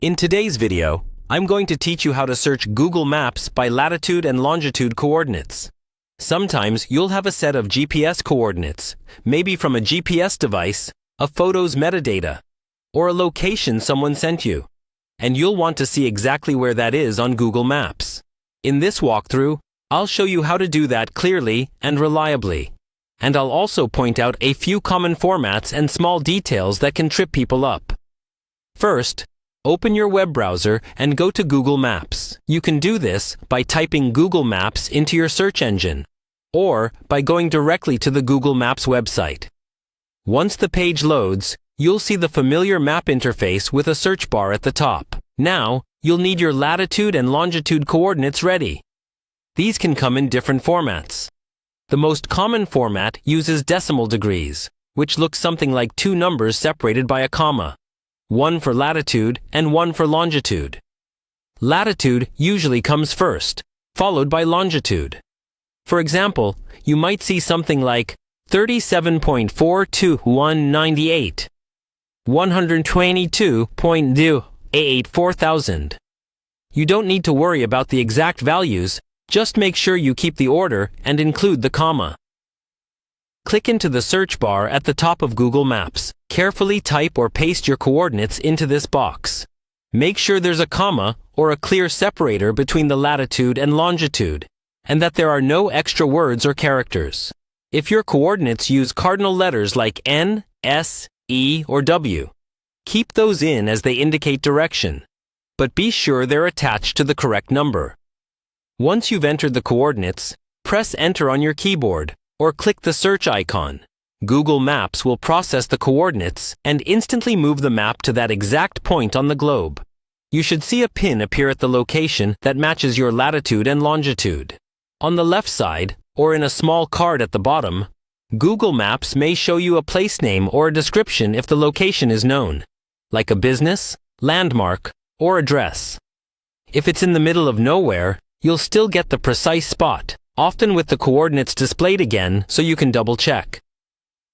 In today's video, I'm going to teach you how to search Google Maps by latitude and longitude coordinates. Sometimes you'll have a set of GPS coordinates, maybe from a GPS device, a photo's metadata, or a location someone sent you, and you'll want to see exactly where that is on Google Maps. In this walkthrough, I'll show you how to do that clearly and reliably. And I'll also point out a few common formats and small details that can trip people up. First, open your web browser and go to Google Maps. You can do this by typing Google Maps into your search engine, or by going directly to the Google Maps website. Once the page loads, you'll see the familiar map interface with a search bar at the top. Now, you'll need your latitude and longitude coordinates ready. These can come in different formats. The most common format uses decimal degrees, which looks something like two numbers separated by a comma. One for latitude and one for longitude. Latitude usually comes first, followed by longitude. For example, you might see something like 37.42198, 122.2884000. You don't need to worry about the exact values, just make sure you keep the order and include the comma. Click into the search bar at the top of Google Maps. Carefully type or paste your coordinates into this box. Make sure there's a comma or a clear separator between the latitude and longitude, and that there are no extra words or characters. If your coordinates use cardinal letters like N, S, E, or W, keep those in as they indicate direction, but be sure they're attached to the correct number. Once you've entered the coordinates, press Enter on your keyboard or click the search icon. Google Maps will process the coordinates and instantly move the map to that exact point on the globe. You should see a pin appear at the location that matches your latitude and longitude. On the left side, or in a small card at the bottom, Google Maps may show you a place name or a description if the location is known, like a business, landmark, or address. If it's in the middle of nowhere, you'll still get the precise spot, often with the coordinates displayed again so you can double-check.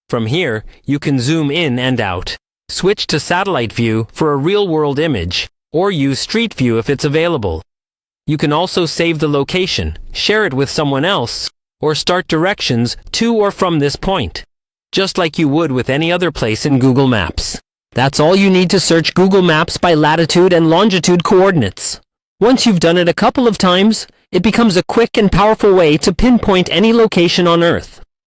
From here, you can zoom in and out, switch to satellite view for a real-world image, or use street view if it's available. You can also save the location, share it with someone else, or start directions to or from this point, just like you would with any other place in Google Maps. That's all you need to search Google Maps by latitude and longitude coordinates. Once you've done it a couple of times, it becomes a quick and powerful way to pinpoint any location on Earth.